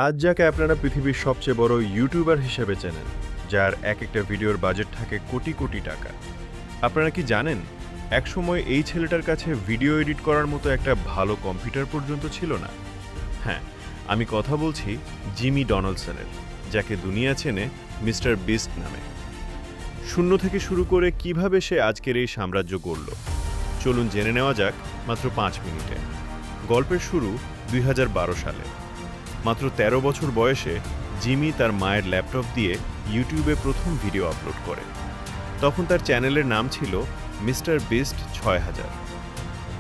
আজ যাকে আপনারা পৃথিবীর সবচেয়ে বড় ইউটিউবার হিসেবে চেনেন, যার এক একটা ভিডিওর বাজেট থাকে কোটি কোটি টাকা। আপনারা কি জানেন একসময় এই ছেলেটার কাছে ভিডিও এডিট করার মতো একটা ভালো কম্পিউটার পর্যন্ত ছিল না? হ্যাঁ, আমি কথা বলছি জিমি ডোনাল্ডসনের, যাকে দুনিয়া চেনে মিস্টার বিস্ট নামে। শূন্য থেকে শুরু করে কিভাবে সে আজকের এই সাম্রাজ্য গড়ল, চলুন জেনে নেওয়া যাক মাত্র 5 মিনিটে। গল্পের শুরু 2012 সালে। মাত্র 13 বছর বয়সে জিমি তার মায়ের ল্যাপটপ দিয়ে ইউটিউবে প্রথম ভিডিও আপলোড করে। তখন তার চ্যানেলের নাম ছিল মিস্টার বিস্ট 6000।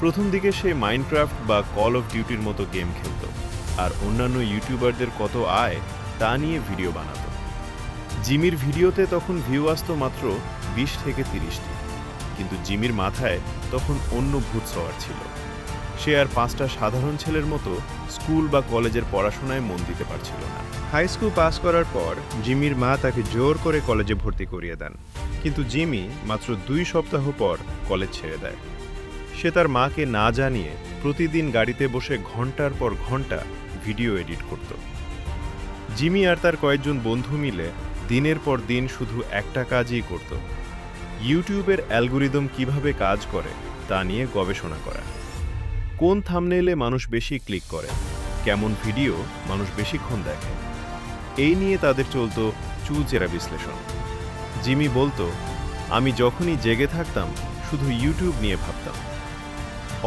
প্রথম দিকে সে মাইনক্রাফট বা কল অফ ডিউটির মতো গেম খেলত, আর অন্যান্য ইউটিউবারদের কত আয় তা নিয়ে ভিডিও বানাত। জিমির ভিডিওতে তখন ভিউ আসতো মাত্র 20 থেকে 30টি, কিন্তু জিমির মাথায় তখন অন্য ভূত সওয়ার ছিল। সে আর 5টা সাধারণ ছেলের মতো স্কুল বা কলেজের পড়াশোনায় মন দিতে পারছিল না। হাই স্কুল পাস করার পর জিমির মা তাকে জোর করে কলেজে ভর্তি করিয়ে দেন, কিন্তু জিমি মাত্র 2 সপ্তাহ পর কলেজ ছেড়ে দেয়। সে তার মাকে না জানিয়ে প্রতিদিন গাড়িতে বসে ঘন্টার পর ঘন্টা ভিডিও এডিট করত। জিমি আর তার কয়েকজন বন্ধু মিলে দিনের পর দিন শুধু একটা কাজই করত: ইউটিউবের অ্যালগোরিদম কিভাবে কাজ করে তা নিয়ে গবেষণা করা। কোন থাম্বনেইলে মানুষ বেশি ক্লিক করে, কেমন ভিডিও মানুষ বেশিক্ষণ দেখে, এই নিয়ে তাদের চলত চুলচেরা বিশ্লেষণ। জিমি বলতো, আমি যখনই জেগে থাকতাম শুধু ইউটিউব নিয়ে ভাবতাম।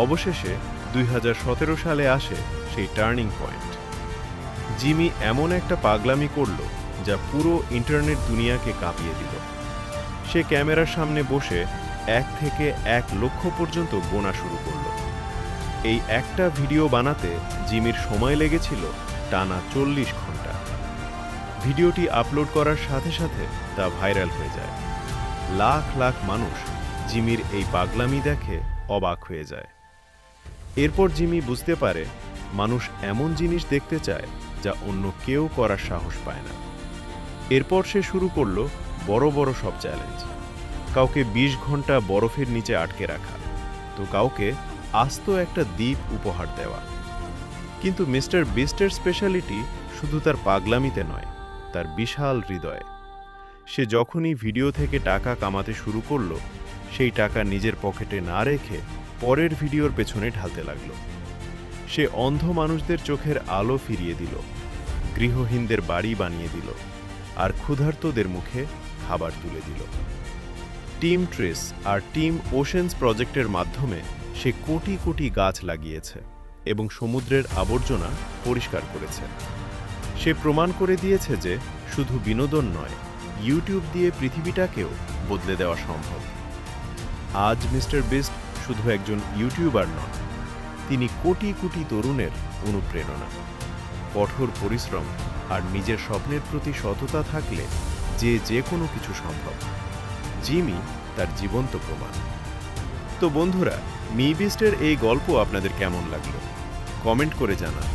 অবশেষে 2017 সালে আসে সেই টার্নিং পয়েন্ট। জিমি এমন একটা পাগলামি করল যা পুরো ইন্টারনেট দুনিয়াকে কাঁপিয়ে দিল। সে ক্যামেরার সামনে বসে 1 থেকে 1 লক্ষ পর্যন্ত গোনা শুরু করল। এই একটা ভিডিও বানাতে জিমির সময় লেগেছিল টানা 40 ঘন্টা। ভিডিওটি আপলোড করার সাথে সাথে তা ভাইরাল হয়ে যায়। লাখ লাখ মানুষ জিমির এই পাগলামি দেখে অবাক হয়ে যায়। এরপর জিমি বুঝতে পারে মানুষ এমন জিনিস দেখতে চায় যা অন্য কেউ করার সাহস পায় না। এরপর সে শুরু করল বড় বড় সব চ্যালেঞ্জ। কাউকে 20 ঘন্টা বরফের নিচে আটকে রাখা, তো কাউকে আস্ত একটা দ্বীপ উপহার দেওয়া। কিন্তু মিস্টার বিস্টের স্পেশালিটি শুধু তার পাগলামিতে নয়, তার বিশাল হৃদয়ে। সে যখনই ভিডিও থেকে টাকা কামাতে শুরু করল, সেই টাকা নিজের পকেটে না রেখে পরের ভিডিওর পেছনে ঢালতে লাগল। সে অন্ধ মানুষদের চোখের আলো ফিরিয়ে দিল, গৃহহীনদের বাড়ি বানিয়ে দিল, আর ক্ষুধার্তদের মুখে খাবার তুলে দিল। Team trace her team Ocean's প্রজেক্টের মাধ্যমে সে কোটি কোটি গাছ লাগিয়েছে এবং সমুদ্রের আবর্জনা পরিষ্কার করেছে। সে প্রমাণ করে দিয়েছে যে শুধু বিনোদন নয়, ইউটিউব দিয়ে পৃথিবীটাকেও বদলে দেওয়া সম্ভব। আজ মিস্টার বিস্ট শুধু একজন ইউটিউবার নন, তিনি কোটি কোটি তরুণের অনুপ্রেরণা। কঠোর পরিশ্রম আর নিজের স্বপ্নের প্রতি সততা থাকলে যে কোনো কিছু সম্ভব। জিমি তার জীবন্ত প্রমাণ। তো বন্ধুরা, মি বিস্টের এই গল্প আপনাদের কেমন লাগলো? কমেন্ট করে জানান।